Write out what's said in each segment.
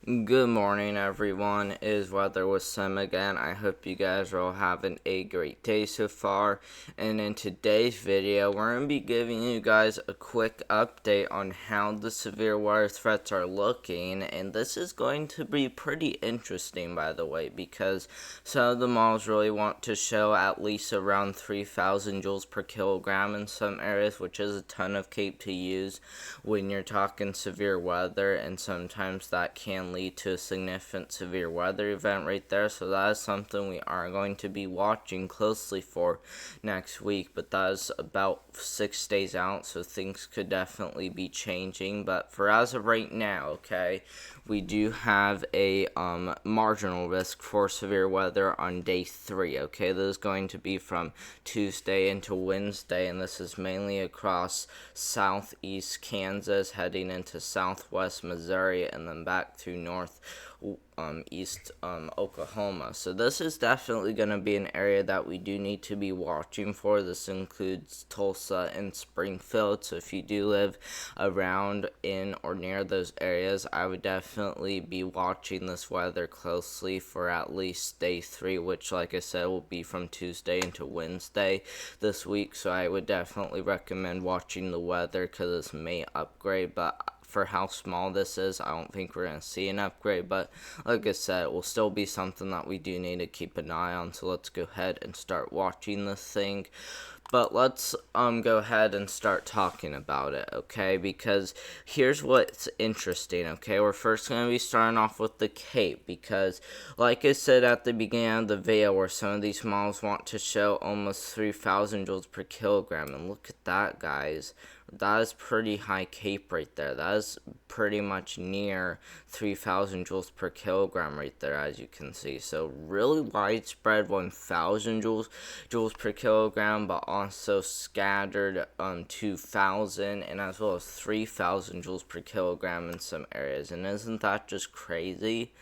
Good morning, everyone. It is Weather with Sim again. I hope you guys are all having a great day so far. And in today's video, we're going to be giving you guys a quick update on how the severe weather threats are looking. And this is going to be pretty interesting, by the way, because some of the models really want to show at least around 3,000 joules per kilogram in some areas, which is a ton of CAPE to use when you're talking severe weather, and sometimes that can lead to a significant severe weather event right there. So that is something we are going to be watching closely for next week, but that is about 6 days out, so things could definitely be changing. But for as of right now, okay, we do have a marginal risk for severe weather on day 3. Okay, this is going to be from Tuesday into Wednesday, and this is mainly across southeast Kansas, heading into southwest Missouri, and then back through east Oklahoma. So this is definitely going to be an area that we do need to be watching for. This includes Tulsa and Springfield. So if you do live around in or near those areas, I would definitely be watching this weather closely for at least day 3, which, like I said, will be from Tuesday into Wednesday this week. So I would definitely recommend watching the weather because this may upgrade, but for how small this is, I don't think we're going to see an upgrade. But like I said, it will still be something that we do need to keep an eye on. So let's go ahead and start watching this thing. But let's go ahead and start talking about it, okay? Because here's what's interesting, okay? We're first going to be starting off with the CAPE, because like I said at the beginning of the video, where some of these models want to show almost 3,000 joules per kilogram, and look at that, guys. That is pretty high CAPE right there. That is pretty much near 3,000 joules per kilogram right there, as you can see. So really widespread 1,000 joules per kilogram, but also scattered 2,000 and as well as 3,000 joules per kilogram in some areas. And isn't that just crazy?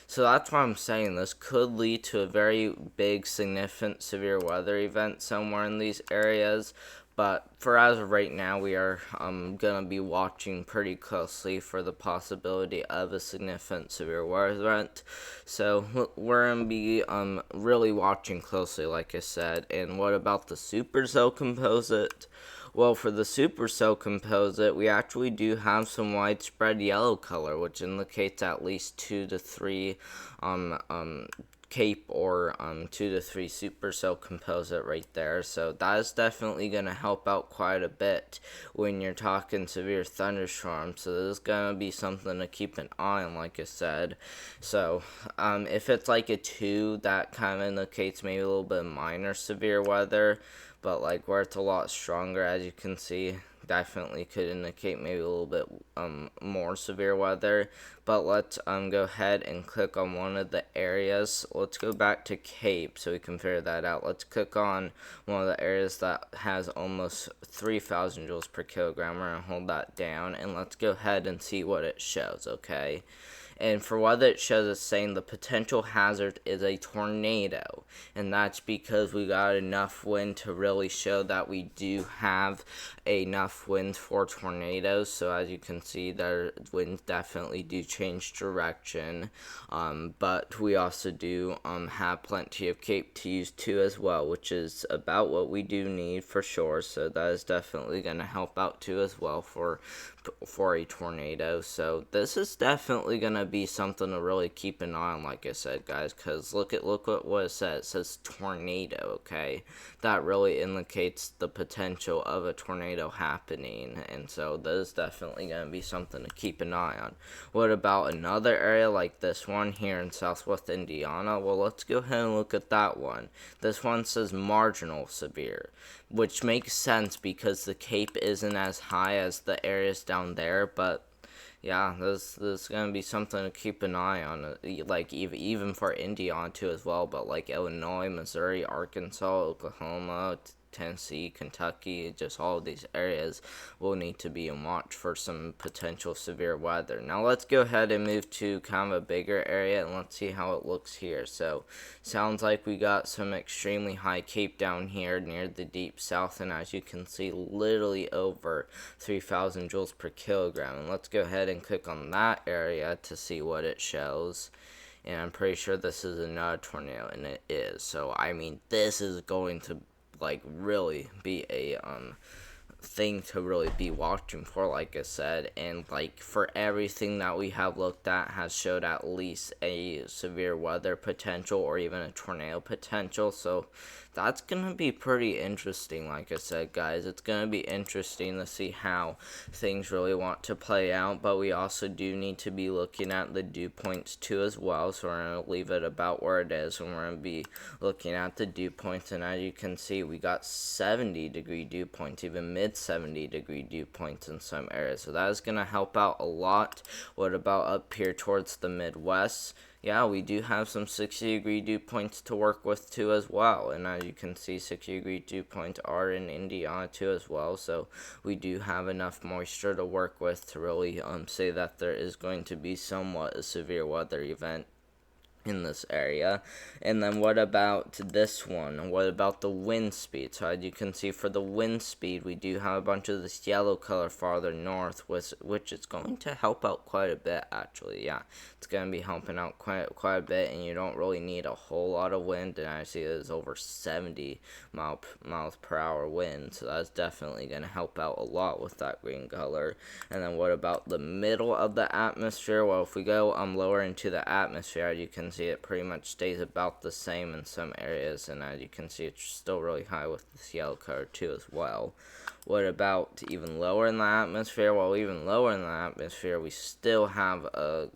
So that's why I'm saying this could lead to a very big, significant, severe weather event somewhere in these areas. But for as of right now, we are going to be watching pretty closely for the possibility of a significant severe weather event. So we're going to be really watching closely, like I said. And what about the supercell composite? Well, for the supercell composite, we actually do have some widespread yellow color, which indicates at least 2 to 3 CAPE or 2 to 3 supercell composite right there. So that is definitely going to help out quite a bit when you're talking severe thunderstorms. So this is going to be something to keep an eye on, like I said. So if it's like a 2, that kind of indicates maybe a little bit minor severe weather. But like where it's a lot stronger, as you can see, definitely could indicate maybe a little bit more severe weather. But let's go ahead and click on one of the areas. Let's go back to CAPE so we can figure that out. Let's click on one of the areas that has almost 3,000 joules per kilogram. We're going to hold that down, and let's go ahead and see what it shows, okay? And for what it shows, it's saying the potential hazard is a tornado. And that's because we got enough wind to really show that we do have enough wind for tornadoes. So as you can see, their winds definitely do change direction. But we also do have plenty of CAPE to use too as well, which is about what we do need for sure. So that is definitely going to help out too as well for a tornado. So this is definitely going to be something to really keep an eye on, like I said, guys, because look what it says. It says tornado, okay? That really indicates the potential of a tornado happening, and so this is definitely going to be something to keep an eye on. What about another area like this one here in southwest Indiana? Well, let's go ahead and look at that one. This one says marginal severe, which makes sense because the CAPE isn't as high as the areas down there, but yeah, this is gonna be something to keep an eye on, like even for Indiana too as well. But like Illinois, Missouri, Arkansas, Oklahoma, Tennessee, Kentucky, just all of these areas will need to be in watch for some potential severe weather. Now let's go ahead and move to kind of a bigger area and let's see how it looks here. So sounds like we got some extremely high cape down here near the deep south, and as you can see, literally over 3,000 joules per kilogram. And let's go ahead and click on that area to see what it shows. And I'm pretty sure this is another tornado, and it is. So I mean, this is going to like really be a thing to really be watching for, like I said. And like for everything that we have looked at has showed at least a severe weather potential or even a tornado potential. So that's gonna be pretty interesting. Like I said, guys, it's gonna be interesting to see how things really want to play out, but we also do need to be looking at the dew points too as well. So we're gonna leave it about where it is, and we're gonna be looking at the dew points. And as you can see, we got 70-degree dew points, even mid 70-degree dew points in some areas. So that is gonna help out a lot. What about up here towards the Midwest? Yeah, we do have some 60-degree dew points to work with too as well. And as you can see, 60-degree dew points are in Indiana too as well. So we do have enough moisture to work with to really say that there is going to be somewhat a severe weather event in this area. And then what about this one? What about the wind speed? So as you can see, for the wind speed, we do have a bunch of this yellow color farther north, which is going to help out quite a bit, actually. Yeah, it's going to be helping out quite a bit, and you don't really need a whole lot of wind. And I see there's over 70 miles per hour wind, so that's definitely going to help out a lot with that green color. And then what about the middle of the atmosphere? Well, if we go lower into the atmosphere, as you can see, it pretty much stays about the same in some areas, and as you can see, it's still really high with this yellow color too as well. What about even lower in the atmosphere? Well, even lower in the atmosphere, we still have a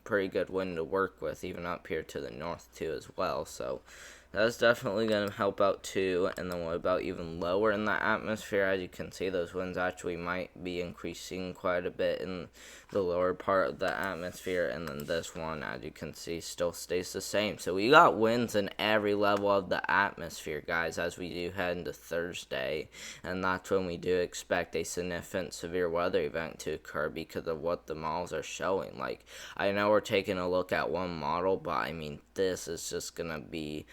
pretty good wind to work with, even up here to the north too as well. So that's definitely going to help out too. And then what about even lower in the atmosphere? As you can see, those winds actually might be increasing quite a bit in the lower part of the atmosphere. And then this one, as you can see, still stays the same. So we got winds in every level of the atmosphere, guys, as we do head into Thursday. And that's when we do expect a significant severe weather event to occur because of what the models are showing. Like, I know we're taking a look at one model, but I mean, this is just going to be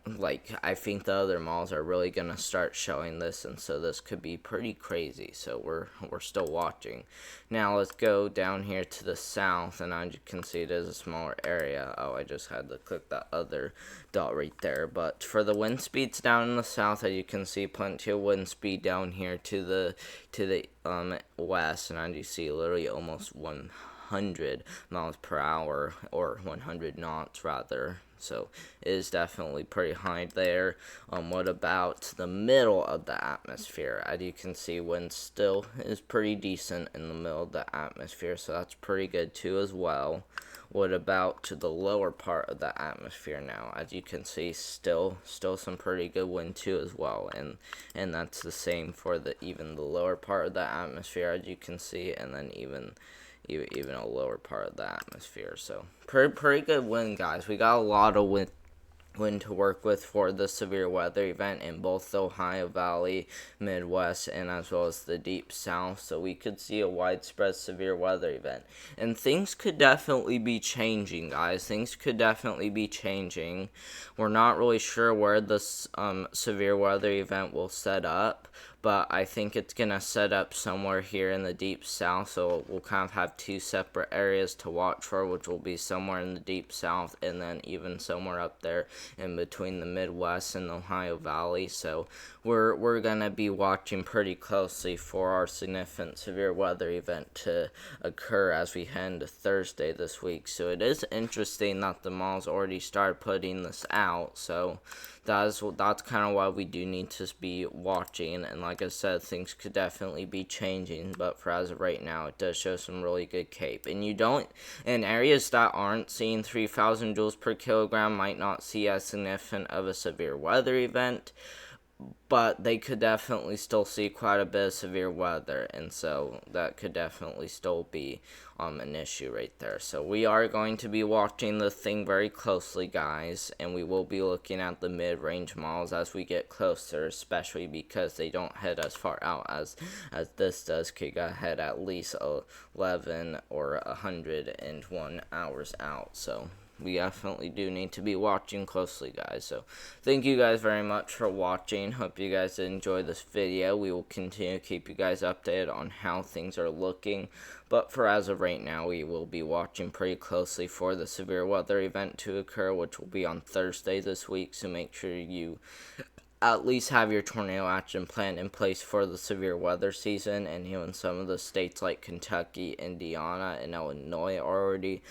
like, I think the other malls are really gonna start showing this, and so this could be pretty crazy. So we're still watching. Now let's go down here to the south, and as you can see, it is a smaller area. Oh, I just had to click that other dot right there. But for the wind speeds down in the south, as you can see, plenty of wind speed down here to the west, and as you see, literally almost 100 miles per hour, or 100 knots rather. So it is definitely pretty high there. What about the middle of the atmosphere? As you can see, wind still is pretty decent in the middle of the atmosphere, so that's pretty good too as well. What about the lower part of the atmosphere now? As you can see, still some pretty good wind too as well, and that's the same for even the lower part of the atmosphere, as you can see, and then even a lower part of the atmosphere. So pretty good wind, guys. We got a lot of wind to work with for the severe weather event in both the Ohio Valley, Midwest, and as well as the Deep South. So we could see a widespread severe weather event. And things could definitely be changing, guys. Things could definitely be changing. We're not really sure where this severe weather event will set up, but I think it's going to set up somewhere here in the Deep South, so we'll kind of have two separate areas to watch for, which will be somewhere in the Deep South and then even somewhere up there in between the Midwest and the Ohio Valley. So we're going to be watching pretty closely for our significant severe weather event to occur as we head into Thursday this week. So it is interesting that the malls already started putting this out, so that's kind of why we do need to be watching. And like I said, things could definitely be changing, but for as of right now, it does show some really good cape. And you don't, in areas that aren't seeing 3,000 joules per kilogram, might not see as significant of a severe weather event, but they could definitely still see quite a bit of severe weather, and so that could definitely still be an issue right there. So we are going to be watching the thing very closely, guys, and we will be looking at the mid-range models as we get closer, especially because they don't head as far out as this does. Could head at least 11 or 101 hours out. So we definitely do need to be watching closely, guys. So thank you guys very much for watching. Hope you guys enjoy this video. We will continue to keep you guys updated on how things are looking, but for as of right now, we will be watching pretty closely for the severe weather event to occur, which will be on Thursday this week. So make sure you at least have your tornado action plan in place for the severe weather season. And even some of the states like Kentucky, Indiana, and Illinois are already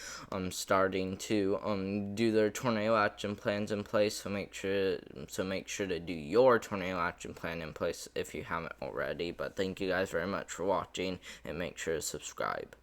starting to do their tornado action plans in place. So make sure to do your tornado action plan in place if you haven't already. But thank you guys very much for watching, and make sure to subscribe.